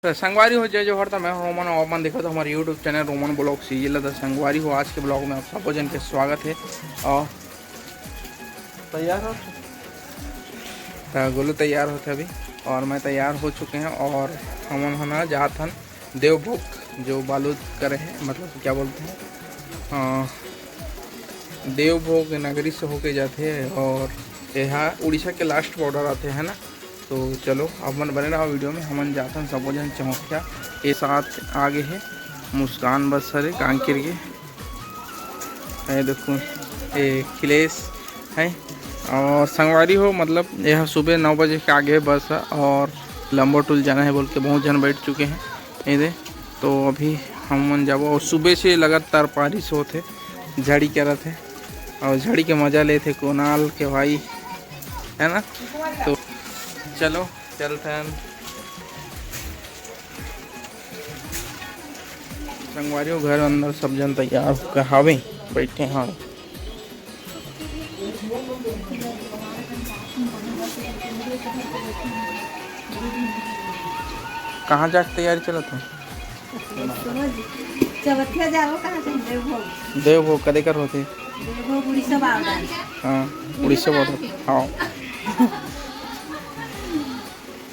तो संगवारी हो जय जोहर। मैं रोमन और मन देखो तो हमारे YouTube channel Roman blog serial तो संगवारी हो। आज के ब्लॉग में आप सबको जन के स्वागत है। और तैयार हो गोलू तैयार होते अभी और मैं तैयार हो चुके हैं। और हम ना जात हन देवभोग जो बालूद करे हैं, मतलब क्या बोलते हैं, देवभोग नगरी से होके जाते हैं और यहाँ उड़ीसा के लास्ट बॉर्डर आते हैं ना। तो चलो अब मन बने रहा वीडियो में। हमन जाते हैं सब जन चौकिया ये साथ आगे है मुस्कान बस सर कांकेर के देखो ये खिलेश है। और संगवारी हो मतलब यह सुबह 9 बजे के आगे बस है और लंबो टूल जाना है बोल के बहुत जन बैठ चुके हैं ये दे। तो अभी हम मन जाबो और सुबह से लगातार बारिश होते झड़ी कर थे और झड़ी के मजा लेते कोनाल के भाई है ना। तो चलो चलते हैं संगवारी घर अंदर सब जन तैयार होकर हावे बैठे हाँ। कहाँ जाके तैयारी चलत है? देवभोग कदे कर होते? हाँ उड़ीसा बॉर्डर। हाँ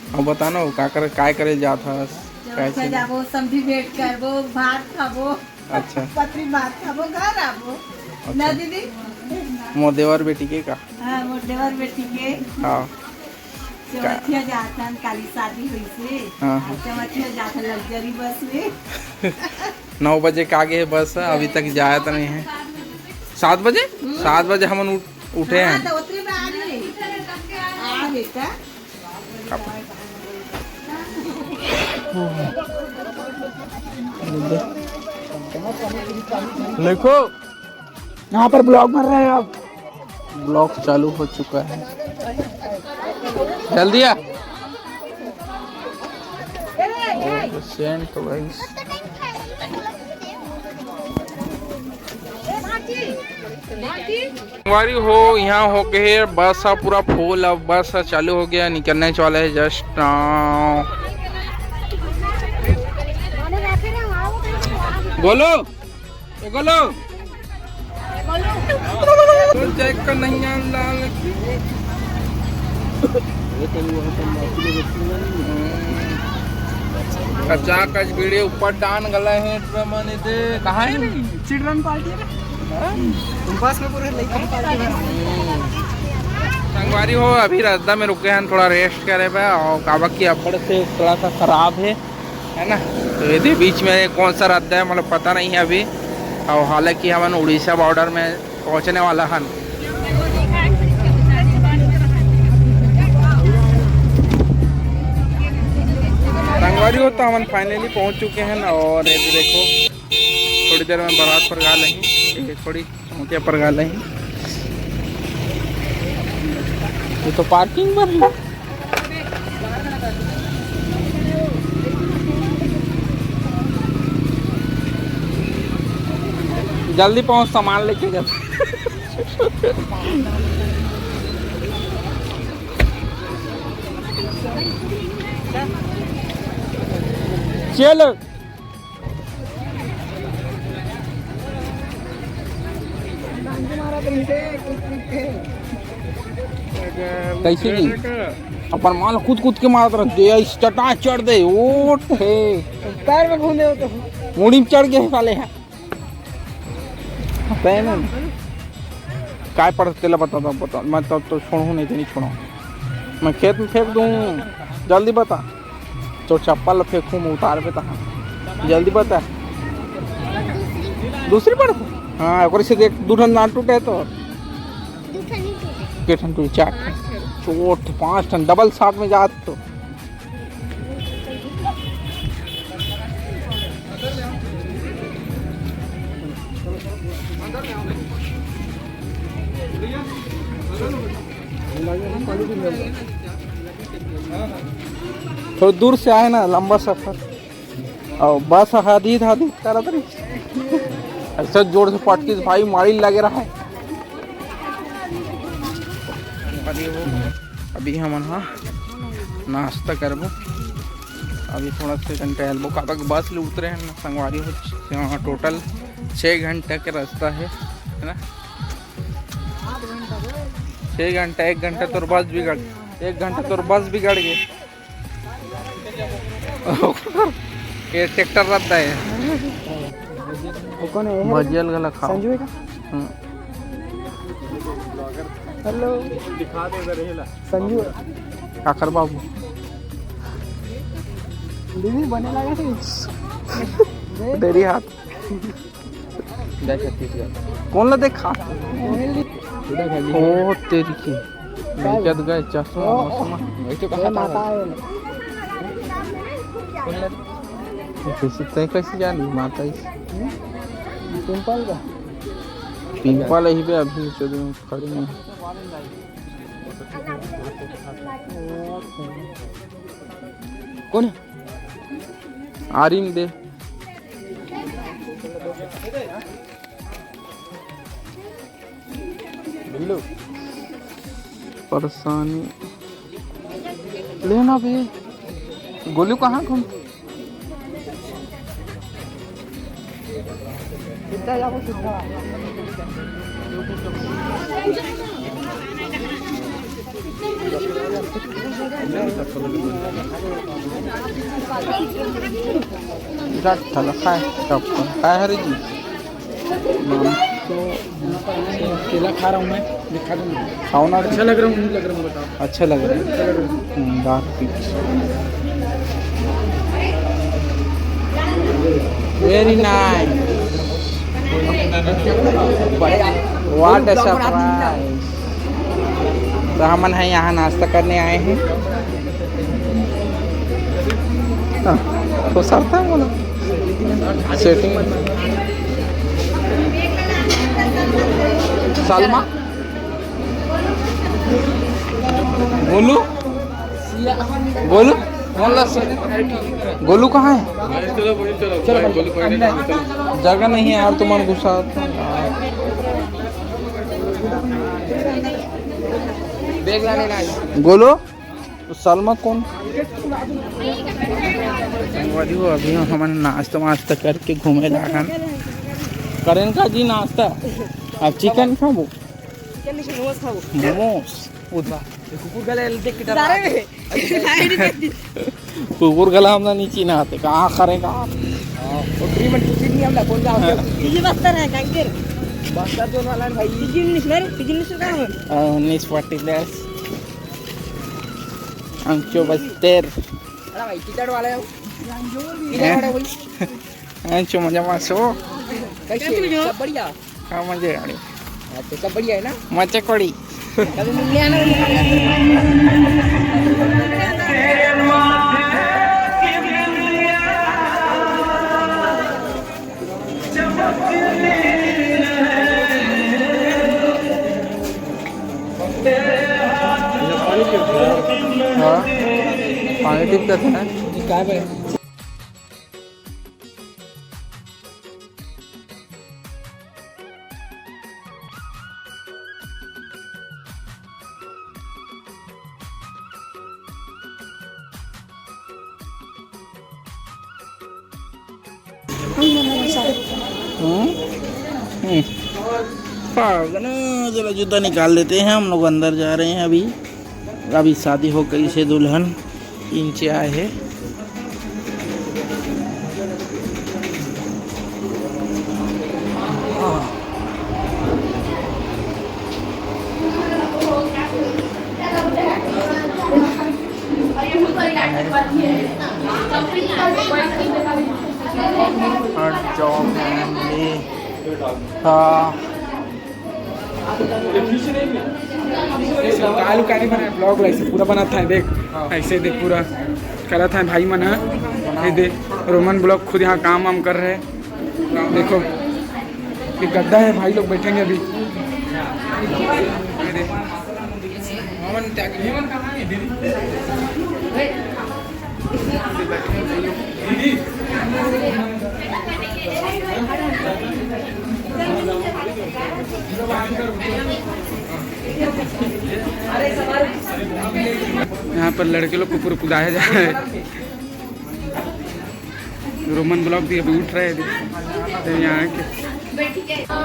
अब बताना का करे जात है जाबो समझी भेंट करबो भात खाबो। अच्छा पत्री भात खाबो घर आबो। ना दीदी मोर देवर बेटी के का? हां मोर देवर बेटी के। हां चमथिया जातन काली शादी हुई से। हां चमथिया जातन लग्जरी बस में 9 बजे का आगे बस अभी तक जाया तो नहीं है। 7 बजे 7 बजे हम उठे हैं। तो उतरे में आ गए का देखो यहाँ पर ब्लॉग बन रहा है। अब ब्लॉग चालू हो चुका है। जल्दी आ तो भाई संगवारी हो यहाँ हो गए बस पूरा फुल। अब बस चालू हो गया निकलने वाला है जस्ट। गोलो गोलो चेक कर नहीं कच्चा कच वीडियो ऊपर डान गला है मैंने दे कहा है चिल्ड्रन पार्टी बस में पूरे संगवारी हो। अभी रास्ता में रुके हैं थोड़ा रेस्ट करे पे और काबा की अब्बड़ से थोड़ा सा खराब है ना। तो ये बीच में कौन सा रास्ता है मतलब पता नहीं है अभी। और हालांकि हम उड़ीसा बॉर्डर में पहुंचने वाला है। संगवारी हो तो हम फाइनली पहुंच चुके हैं और ये देखो थोड़ी देर में बारात पर गा लेंगे। थोड़ी चौकिया पर गा लेंगे। ये तो पार्किंग पर है। जल्दी पहुंच सामान लेके जा। चलो कैसे जी अपन माल कूद के मारत रहे चटा चढ़ दे ओट है पैर में घूमे हो तो मुड़ी में चढ़ गए साले हैं काय पड़ते बता मैं तो छोड़ू नहीं छोड़ू मैं खेत में फेंक दूँ। जल्दी बता तो चप्पल फेंकूँ मैं उतार पे तहाँ जल्दी बता दूसरी पड़। हाँ और से देख दूठन ना टूटे तो केठन टूटे 4 चोट 5 टन डबल साथ में जात तो थोड़ा दूर से आए ना लंबा सफर और बस हादी करा तरी ऐसा जोर से पटकी भाई मारी लगे रहा है। अभी हम नाश्ता करबो अभी थोड़ा सा टहलबो का बस ले उतरे हैं ना संगवारी हो। यहाँ टोटल 6 घंटे का रास्ता है ना। 6 घंटा, 1 घंटा तो बस बिगड़, 1 घंटा तो बस बिगड़ गए। ये ट्रैक्टर रहता है भजियल गला खाओ। हेलो दिखा दे इधर संजू काकर बाबू दीदी बने लगा थे तेरी हाथ कौन ला देखा ओ तेरी की क्या गए चश्मा मौसम माता कैसे जानी माता सिंपल का पिंपल ही पे अभी खड़ी नहीं कौन आरिन दे बिल्लू परेशानी लेना भी। गोलू कहाँ घूम कितना जाओ कितना काय हरी जी केला खा रहा हूँ मैं, दिखा दूँगा। खाओ ना। अच्छा लग रहा हूँ, नहीं लग रहा हूँ बताओ। अच्छा लग रहा है dark peach very nice what a surprise. तो हम है यहाँ नाश्ता करने आए हैं। तो सरता है बोला सेटिंग सलमा गोलू गोलू गोलू कहाँ है? जगह नहीं है यार तुम्हारे गुस्सा। गोलू तो सलमा कौन? अभी हमारे नाश्ता वास्ता करके घूमे लगा करें का जी नाश्ता। अब चिकन खाबो मोमोस कुकुर गला हमला नीचे ना आते कहाँ करेगा अंचो बस्तर अंचो मजा मासो बढ़िया हाँ मजे गाड़ी सब बढ़िया है ना। मचे कोड़ी हाँ पानी टिप करते हैं क्या है जरा जूता निकाल लेते हैं। हम लोग अंदर जा रहे हैं। अभी शादी हो गई से दुल्हन नीचे आए हैं। आलू का नहीं बना ब्लॉग ऐसे पूरा बना था देख ऐसे देख पूरा करा था भाई मन है ये देख रोमन ब्लॉग खुद यहाँ काम वाम कर रहे हैं। देखो ये गद्दा है भाई लोग बैठेंगे अभी। यहाँ पर लड़के लोग को पूरा कुदाया जा रहा है। रोमन ब्लॉक भी अभी उठ रहे थे तो यहाँ के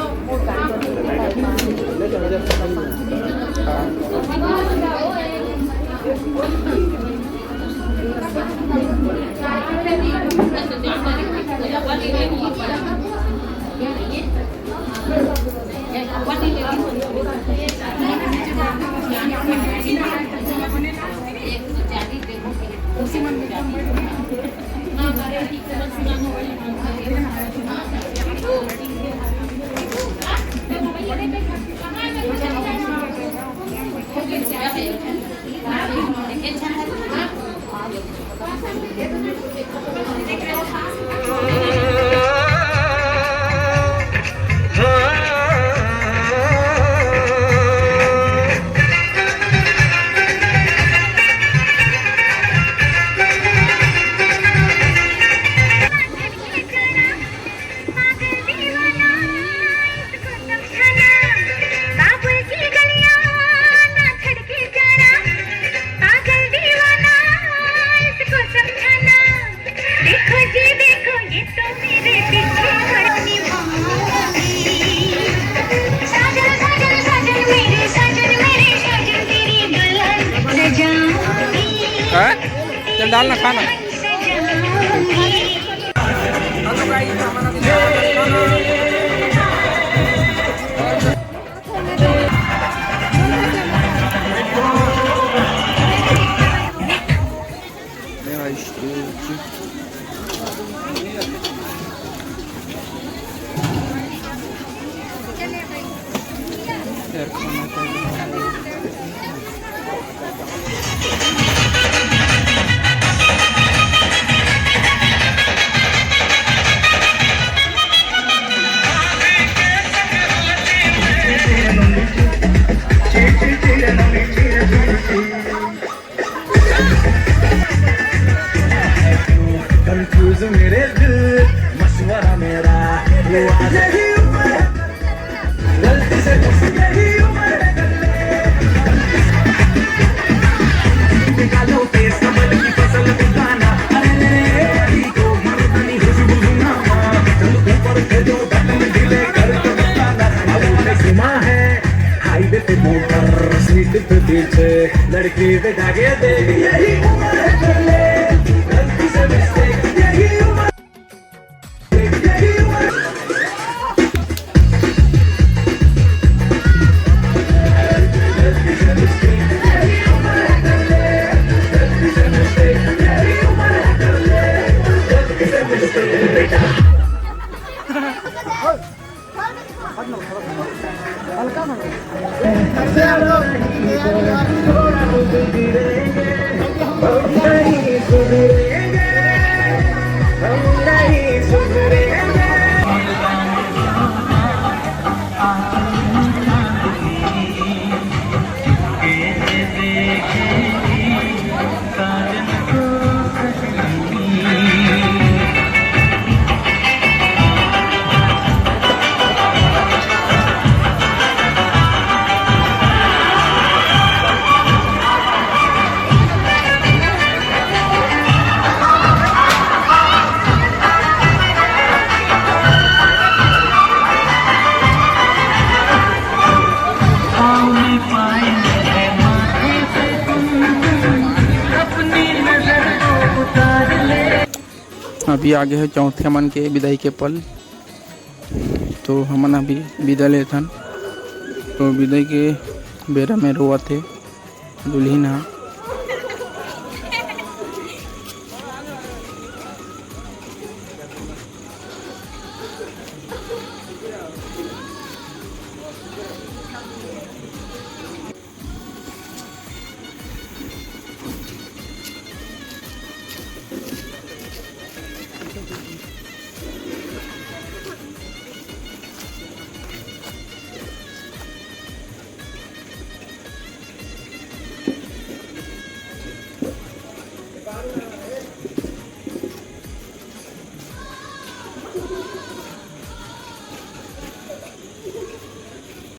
चल डालना खाना कंफ्यूज मेरे दिल मशवरा मेरा वो यही उम्र गलती से यही उम्र निकालो तेज कमल की फसल दिखाना अरे को मर्दानी खुशबू सुनामा चल ऊपर के जो बटन ढीले कर के बताना अब सीमा है हाईवे पे मोटर सीट पे पीछे लड़की बैठा के देख यही उम्र कर ले गलती से मिस्टेक यही उम्र यही उम्र गलती से मिस्टेक यही उम्र कर ले गलती से मिस्टेक यही उम्र कर ले गलती से मिस्टेक बेटा अभी आगे है चौथे मन के विदाई के पल। तो हमन अभी विदा लेथन। तो विदाई के बेरा में रोआ थे दुल्हन